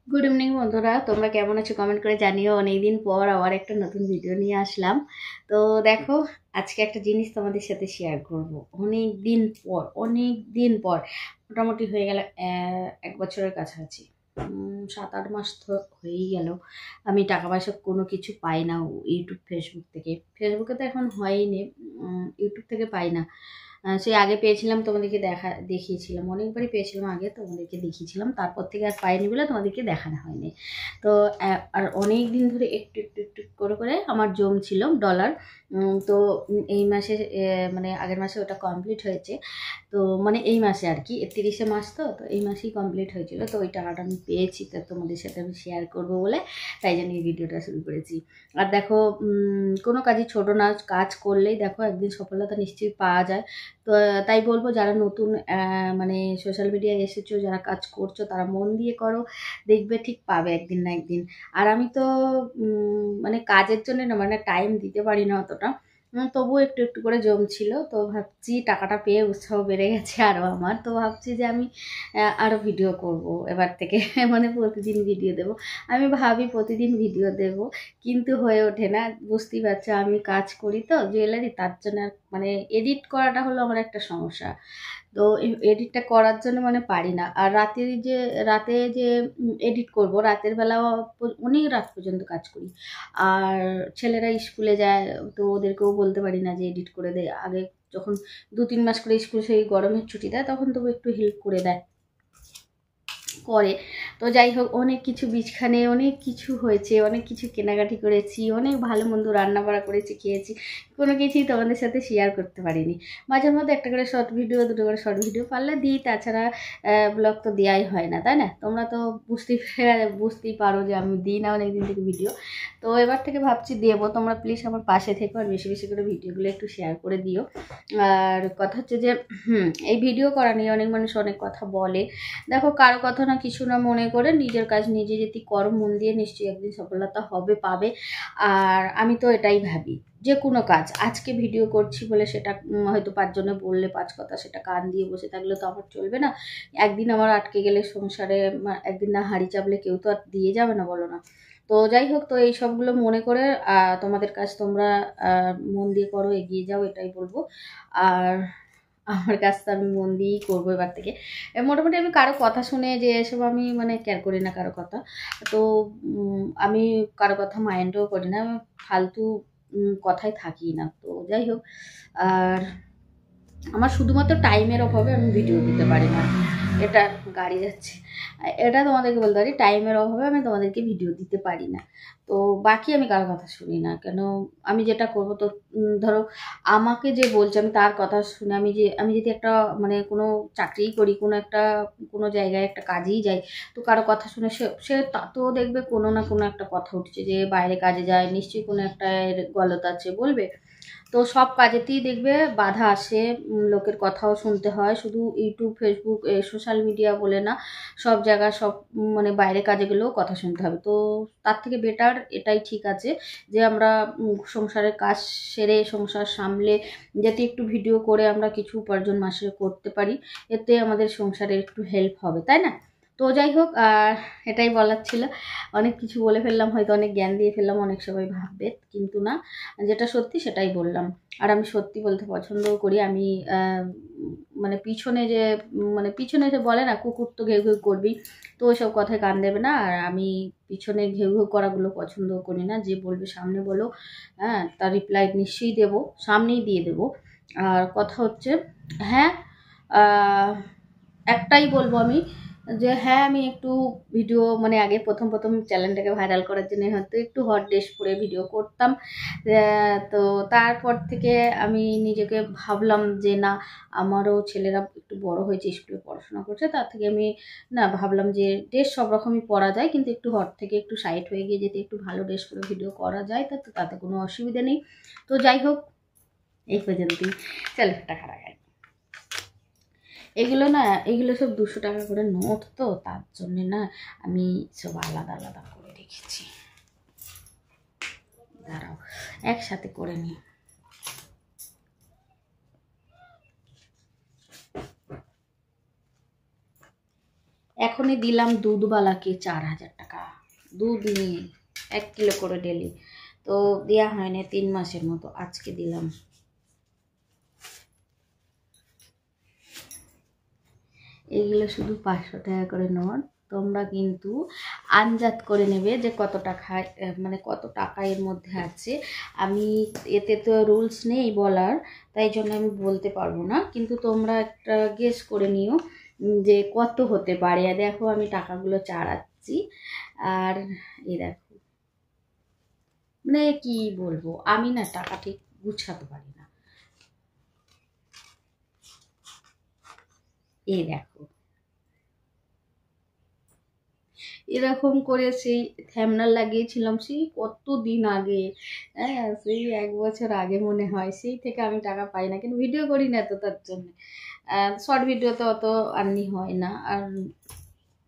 Good evening বন্ধুরা, তোমরা কেমন আছো কমেন্ট করে জানিও। অনেকদিন পর আবার একটা নতুন ভিডিও নিয়ে আসলাম। তো দেখো, আজকে একটা জিনিস তোমাদের সাথে শেয়ার করব। অনেক দিন পর মোটামুটি হয়ে গেল 1 বছরের কাছাকাছি, 7-8 মাস তো হয়েই গেল। আমি টাকা পয়সা কোনো কিছু পাই না ইউটিউব ফেসবুক থেকে। ফেসবুকে তো এখন হয়নি, ইউটিউব থেকে পাই না। সেই আগে পেয়েছিলাম, তোমাদেরকে দেখিয়েছিলাম, অনেকবারই পেয়েছিলাম আগে, তোমাদেরকে দেখিয়েছিলাম। তারপর থেকে আর পাইনি বলে তোমাদেরকে দেখানো হয়নি। তো আর অনেক দিন ধরে একটু একটু একটু করে করে আমার জমছিল ডলার। তো এই মাসে মানে আগের মাসে ওটা কমপ্লিট হয়েছে। তো মানে এই মাসে আর কি 30 মাস, তো এই মাসেই কমপ্লিট হয়েছিল। তো ওই টাকাটা আমি পেয়েছি, তো তোমাদের সাথে আমি শেয়ার করবো বলে তাই জন্য এই ভিডিওটা শুরু করেছি। আর দেখো, কোনো কাজই ছোট না, কাজ করলেই দেখো একদিন সফলতা নিশ্চয়ই পাওয়া যায়। তো তাই বলবো, যারা নতুন মানে সোশ্যাল মিডিয়ায় এসেছো, যারা কাজ করছো, তারা মন দিয়ে করো, দেখবে ঠিক পাবে একদিন না একদিন। আর আমি তো মানে কাজের জন্য না, মানে টাইম দিতে পারি না অতটা, তবুও একটু একটু করে জমছিল। তো ভাবছি টাকাটা পেয়ে উৎসাহ বেড়ে গেছে আরও আমার। তো ভাবছি যে আমি আরও ভিডিও করব এবার থেকে মানে প্রতিদিন ভিডিও দেব। আমি ভাবি প্রতিদিন ভিডিও দেব, কিন্তু হয়ে ওঠে না। বুঝতেই পারছো, আমি কাজ করি তো জুয়েলারি, তার জন্য মানে এডিট করাটা হলো আমার একটা সমস্যা। তো এডিটটা করার জন্য মানে পারি না। আর রাতে যে এডিট করব, রাতের বেলাও অনেক রাত পর্যন্ত কাজ করি। আর ছেলেরা স্কুলে যায়, তো ওদেরকেও বলতে পারি না যে এডিট করে দেয়। আগে যখন 2-3 মাস করে স্কুল সেই গরমের ছুটি দেয়, তখন তবু একটু হেল্প করে দেয়, করে। তো যাই হোক, অনেক কিছু বীজখানে অনেক কিছু হয়েছে, অনেক কিছু কেনাকাটি করেছি, অনেক ভালো মন্দ রান্না বাড়া করেছি, খেয়েছি। কোনো কিছুই তোমাদের সাথে শেয়ার করতে পারিনি। মাঝে মধ্যে একটা করে শর্ট ভিডিও, দুটো করে শর্ট ভিডিও পারলে দিই, তাছাড়া ব্লগ তো দেওয়াই হয় না, তাই না? তোমরা তো বুঝতেই পারো যে আমি দিই না অনেকদিন থেকে ভিডিও। তো এবার থেকে ভাবছি দেবো। তোমরা প্লিজ আমার পাশে থেকো, আর বেশি বেশি করে ভিডিওগুলো একটু শেয়ার করে দিও। আর কথা হচ্ছে যে এই ভিডিও করা নিয়ে অনেক মানুষ অনেক কথা বলে। দেখো, কারো কথা না কিছু না মনে করে নিজের কাজ নিজে যদি করো মন দিয়ে, নিশ্চয়ই একদিন সফলতা পাবে। আর আমি তো এটাই ভাবি, যে কোনো কাজ আজকে ভিডিও করছি বলে সেটা হয়তো 5 জনে বললে 5 কথা, সেটা কান দিয়ে বসে থাকলে তো আমার চলবে না। একদিন আমার আটকে গেলে সংসারে, একদিন না হাঁড়ি চাপলে কেউ তো আর দিয়ে যাবে না, বলো না? তো যাই হোক, তো এই সবগুলো মনে করে তোমাদের কাজ তোমরা মন দিয়ে করো, এগিয়ে যাও, এটাই বলবো। আর আমার কাজটা আমি মন দিয়েই করবো এবার থেকে। মোটামুটি আমি কারো কথা শুনে যে এসব আমি মানে কেয়ার করি না কারো কথা। তো আমি কারো কথা মাইন্ডও করি না, আমি ফালতু কথায় থাকি না। তো যাই হোক, আর আমার শুধুমাত্র টাইমের অভাবে আমি ভিডিও দিতে পারি না। এটা গাড়ি যাচ্ছে, এটা তোমাদেরকে বলতে পারি, টাইমের অভাবে আমি তোমাদেরকে ভিডিও দিতে পারি না। তো বাকি আমি কারো কথা শুনি না, কেন আমি যেটা করব, তো ধরো আমাকে যে বলছে আমি তার কথা শুনে, আমি যদি একটা মানে কোনো চাকরিই করি, কোনো জায়গায় একটা কাজেই যাই, তো কারো কথা শুনে সে তা তো দেখবে কোনো না কোনো একটা কথা উঠছে, যে বাইরে কাজে যায় নিশ্চয়ই কোনো একটা গলত আছে বলবে। তো সব কাজেতেই দেখবে বাধা আসে, লোকের কথাও শুনতে হয়। শুধু ইউটিউব ফেসবুক সোশ্যাল মিডিয়া বলে না, সব জায়গায় সব মানে বাইরে কাজে গেলেও কথা শুনতে হবে। তো তার থেকে বেটার এটাই ঠিক আছে, যে আমরা সংসারের কাজ সেরে, সংসার সামলে যাতে একটু ভিডিও করে আমরা কিছু উপার্জন মাসে করতে পারি, এতে আমাদের সংসারে একটু হেল্প হবে, তাই না? তো যাই হোক, এটাই বলার ছিল। অনেক কিছু বলে ফেললাম, হয়তো অনেক জ্ঞান দিয়ে ফেললাম, অনেক সবাই ভাববে, কিন্তু না, যেটা সত্যি সেটাই বললাম। আর আমি সত্যি বলতে পছন্দও করি। আমি মানে পিছনে যে বলে না, কুকুর তো ঘেউ ঘেউ করবি, তো ওইসব কথায় কান দেবে না। আর আমি পিছনে ঘেউ ঘেউ করাগুলো পছন্দও করি না। যে বলবে সামনে বলো, হ্যাঁ, তার রিপ্লাই নিশ্চয়ই দেবো, সামনেই দিয়ে দেবো। আর কথা হচ্ছে, হ্যাঁ, একটাই বলবো আমি, যে হ্যাঁ, আমি একটু ভিডিও মানে আগে প্রথম প্রথম চ্যানেলটাকে ভাইরাল করার জন্য হয়তো একটু হট ড্রেস পরে ভিডিও করতাম। তো তারপর থেকে আমি নিজেকে ভাবলাম যে না, আমারও ছেলেরা একটু বড় হয়েছে, স্কুলে পড়াশোনা করছে, তার থেকে আমি না ভাবলাম যে ড্রেস সব রকমই পরা যায়, কিন্তু একটু হট থেকে একটু সাইড হয়ে গিয়ে যদি একটু ভালো ড্রেস পরে ভিডিও করা যায়, তাতে কোনো অসুবিধা নেই। তো যাই হোক, এই পর্যন্তই। চলো, টাকা রাখাই। এগুলো সব 200 টাকা করে নোট, তো তার জন্যে না আমি সব আলাদা আলাদা করে রেখেছি। দাঁড়াও, একসাথে করে নিই। এখনই দিলাম দুধওয়ালাকে 4,000 টাকা, দুধ নিয়ে 1 কিলো করে ডেলি। তো দেওয়া হয়নি 3 মাসের মতো, আজকে দিলাম। এইগুলো শুধু 500 টাকা করে নোট। তোমরা কিন্তু আন্দাজ করে নেবে যে কত টাকা, মানে কত টাকা এর মধ্যে আছে। আমি এতে তো রুলস নেই বলার, তাই জন্য আমি বলতে পারবো না, কিন্তু তোমরা একটা গেস করে নিও যে কত হতে পারে। দেখো আমি টাকাগুলো চাড়াচ্ছি, আর এই দেখো, মানে কি বলবো, আমি না টাকা ঠিক গুছাতে পারি না। এই দেখো, এরকম করে সেই থ্যামনাল লাগিয়েছিলাম সেই কত দিন আগে, হ্যাঁ সেই 1 বছর আগে মনে হয়। সেই থেকে আমি টাকা পাই না, কিন্তু ভিডিও করি না তো, তার জন্য শর্ট ভিডিওতে অত আর্নি হয় না। আর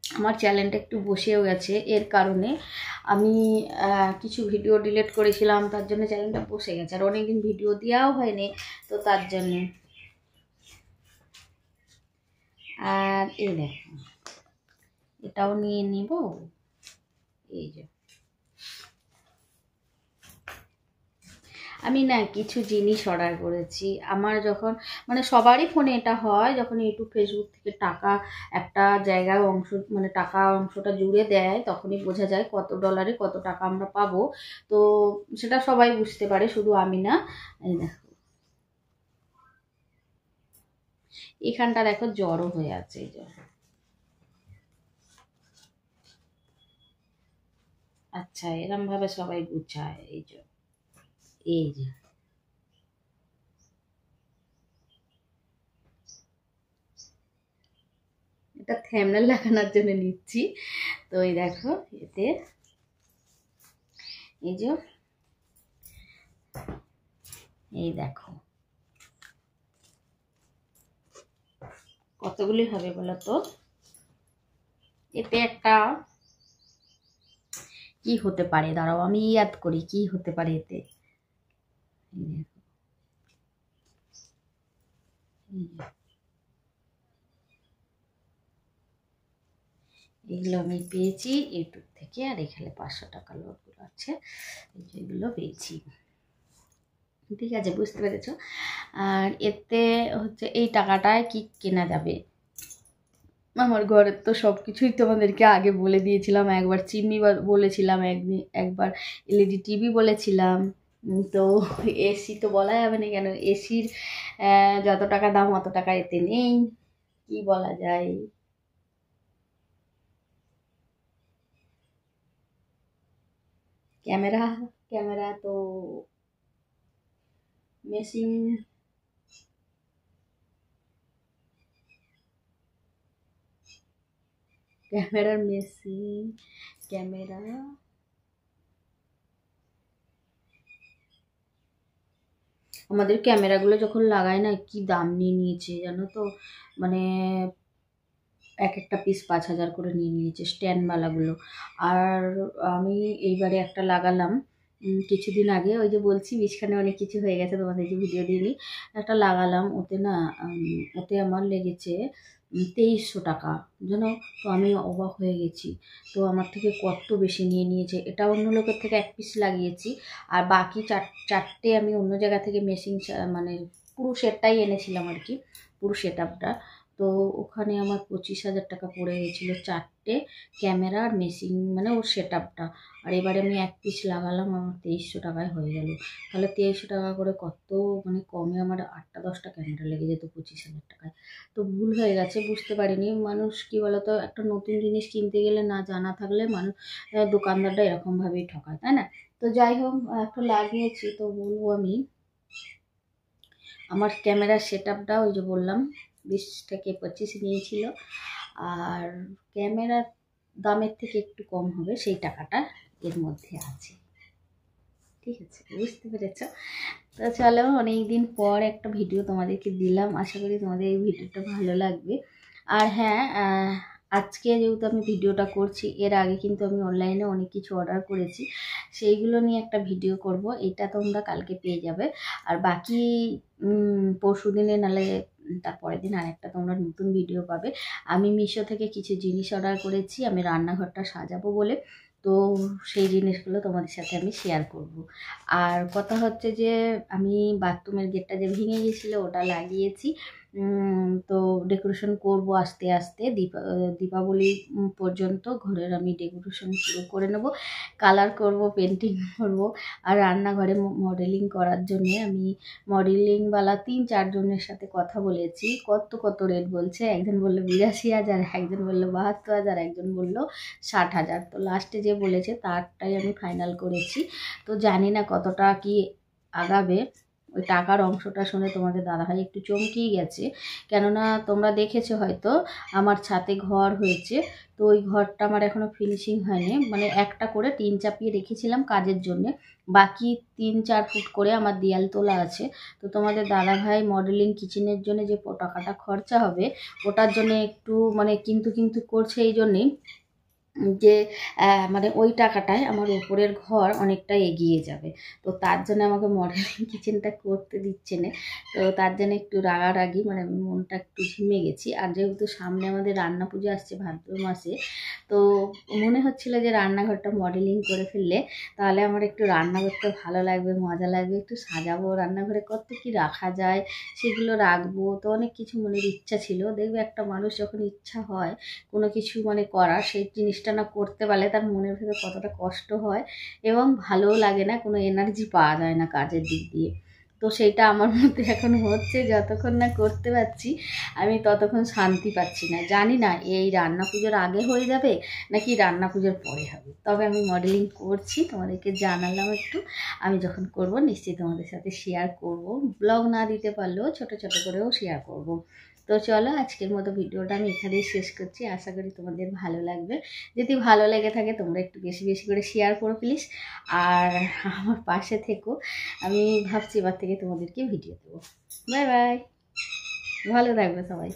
আমার চ্যানেলটা একটু বসেও গেছে, এর কারণে আমি কিছু ভিডিও ডিলিট করেছিলাম, তার জন্য চ্যানেলটা বসে গেছে, আর অনেকদিন ভিডিও দেওয়াও হয়নি, তো তার জন্যে। আর এই দেখো, এটাও নিয়ে নিব। এই যে আমি না কিছু জিনিস অর্ডার করেছি। আমার যখন, মানে সবারই ফোনে এটা হয়, যখন ইউটিউব ফেসবুক থেকে টাকা একটা জায়গায় অংশ, মানে টাকা অংশটা জুড়ে দেয়, তখনই বোঝা যায় কত ডলারে কত টাকা আমরা পাবো। তো সেটা সবাই বুঝতে পারে, শুধু আমি না। এই দেখো, এখানটা দেখো জড়ো হয়ে আছে, এই যে। আচ্ছা, এরম ভাবে সবাই গুছায়, এই যে, এই যে। এটা থ্যাম্বনেল লাগানোর জন্য নিচ্ছি। তো এই দেখো, এতে এই যে, এই দেখো কতগুলি হবে বলো তো। এতে একটা কি হতে পারে, দাঁড়াও আমি ইয়াদ করি কি হতে পারে এতে। এগুলো আমি পেয়েছি ইউটিউব থেকে, আর এখানে 500 টাকা লোডগুলো আছে, এগুলো পেয়েছি। ঠিক আছে, বুঝতে পেরেছ। আর এতে হচ্ছে এই টাকাটায় কি কেনা যাবে। আমার ঘরের তো সব কিছুই তোমাদেরকে আগে বলে দিয়েছিলাম, একবার চিমনি বলেছিলাম, একবার এলইডি টিভি বলেছিলাম। তো এসি তো বলা যাবে না, কেন এসির যত টাকা দাম অত টাকা এতে নেই, কি বলা যায়। ক্যামেরা, ক্যামেরা তো মেশিন, ক্যামেরার মেশিন, ক্যামেরা, আমাদের ক্যামেরাগুলো যখন লাগায় না, কি দাম নিয়ে নিয়েছে জানো তো, মানে এক একটা পিস 5,000 করে নিয়ে নিয়েছে স্ট্যান্ডওয়ালাগুলো। আর আমি এইবারে একটা লাগালাম কিছুদিন আগে, ওই যে বলছি বিছখানে অনেক কিছু হয়ে গেছে, তোমাদের যে ভিডিও দিইনি, একটা লাগালাম, ওতে না ওতে আমার লেগেছে 2300 টাকা জানো। তো আমি অবাক হয়ে গেছি, তো আমার থেকে কত বেশি নিয়ে নিয়েছে। এটা অন্য লোকের থেকে 1 পিস লাগিয়েছি, আর বাকি চারটে আমি অন্য জায়গা থেকে মেশিন, মানে পুরো সেটটাই এনেছিলাম আর কি, পুরো সেট আপটা। তো ওখানে আমার 25,000 টাকা পড়ে গেছিলো, 4টে ক্যামেরা আর মেশিন, মানে ওর সেট আপটা। আর এবারে আমি 1 পিস লাগালাম, আমার 2300 টাকায় হয়ে গেল। তাহলে 2300 টাকা করে কত, মানে কমে আমার 8টা 10টা ক্যামেরা লেগে যেত 25,000 টাকায়। তো ভুল হয়ে গেছে, বুঝতে পারিনি। মানুষ কি বলতো, একটা নতুন জিনিস কিনতে গেলে না জানা থাকলে মানুষ, দোকানদাররা এরকমভাবেই ঠকায়, তাই না। তো যাই হোক, একটা লাগিয়েছি, তো বলবো আমি, আমার ক্যামেরার সেট আপটা ওই যে বললাম 20 থেকে 25 নিয়েছিল, আর ক্যামেরার দামের থেকে একটু কম হবে, সেই টাকাটা এর মধ্যে আছে। ঠিক আছে, বুঝতে পেরেছ। তো চলো, অনেকদিন পর একটা ভিডিও তোমাদেরকে দিলাম, আশা করি তোমাদের এই ভিডিওটা ভালো লাগবে। আর হ্যাঁ, আজকে যেহেতু আমি ভিডিওটা করছি, এর আগে কিন্তু আমি অনলাইনে অনেক কিছু অর্ডার করেছি, সেইগুলো নিয়ে একটা ভিডিও করব, এটা তোমরা কালকে পেয়ে যাবে। আর বাকি পরশু দিনে, নাহলে তারপরের দিন আরেকটা তোমরা নতুন ভিডিও পাবে। আমি মিশো থেকে কিছু জিনিস অর্ডার করেছি আমি রান্নাঘরটা সাজাবো বলে, তো সেই জিনিসগুলো তোমাদের সাথে আমি শেয়ার করব। আর কথা হচ্ছে যে আমি বাথরুমের গেটটা যে ভেঙে গিয়েছিলো ওটা লাগিয়েছি, তো ডেকোরেশন করব আস্তে আস্তে দীপাবলি পর্যন্ত ঘরের আমি ডেকোরেশন শুরু করে নেব, কালার করব, পেন্টিং করব। আর রান্নাঘরে মডেলিং করার জন্যে আমি মডেলিংওয়ালা 3-4 জনের সাথে কথা বলেছি। কত রেট বলছে, একজন বললো 82,000, একজন বললো 72,000, একজন বললো 60,000। তো লাস্টে যে বলেছে তারটাই আমি ফাইনাল করেছি। তো জানি না কতটা কি আগাবে। ওই টাকার অংশটা শুনে তোমাদের দাদাভাই একটু চমকেই গেছে, কেননা তোমরা দেখেছো হয়তো আমার ছাদে ঘর হয়েছে, তো ওই ঘরটা আমার এখনও ফিনিশিং হয়নি। মানে একটা করে টিন চাপিয়ে রেখেছিলাম কাজের জন্যে, বাকি 3-4 ফুট করে আমার দেয়াল তোলা আছে। তো তোমাদের দাদাভাই মডেলিং কিচেনের জন্য যে টাকাটা খরচা হবে ওটার জন্য একটু মানে কিন্তু করছে, এই জন্যেই যে মানে ওই টাকাটায় আমার উপরের ঘর অনেকটা এগিয়ে যাবে। তো তার জন্য আমাকে মডেলিং কিচেনটা করতে দিচ্ছে না, তো তার জন্য একটু রাগারাগি, মানে আমি মনটা একটু ঝিমে গেছি। আর যেহেতু সামনে আমাদের রান্না পুজো আসছে ভাদ্র মাসে, তো মনে হচ্ছিল যে রান্নাঘরটা মডেলিং করে ফেললে তাহলে আমার একটু রান্না করতে ভালো লাগবে, মজা লাগবে, একটু সাজাবো, রান্নাঘরে কত কি রাখা যায় সেগুলো রাখবো। তো অনেক কিছু মনের ইচ্ছা ছিল। দেখবে একটা মানুষ যখন ইচ্ছা হয় কোনো কিছু মানে করার, সেই জিনিসটা না করতে পারলে তার মনের ভেতর কতটা কষ্ট হয় এবং ভালোও লাগে না, কোনো এনার্জি পাওয়া যায় না কাজের দিক দিয়ে। তো সেইটা আমার মধ্যে এখন হচ্ছে, যতক্ষণ না করতে পারছি আমি ততক্ষণ শান্তি পাচ্ছি না। জানি না এই রান্না পুজোর আগে হয়ে যাবে নাকি রান্না পুজোর পরে হবে, তবে আমি মডেলিং করছি, তোমাদেরকে জানালাম একটু। আমি যখন করব নিশ্চয়ই তোমাদের সাথে শেয়ার করব, ব্লগ না দিতে পারলেও ছোট করেও শেয়ার করব। তো চলো আজকের মতো ভিডিওটা আমি এখানেই শেষ করছি। আশা করি তোমাদের ভালো লাগবে। যদি ভালো লেগে থাকে তোমরা একটু বেশি করে শেয়ার করো প্লিজ, আর আমার পাশে থেকো। আমি ভাবছি এবার থেকে তোমাদেরকে ভিডিও দেবো। বাই বাই, ভালো থাকবে সবাই।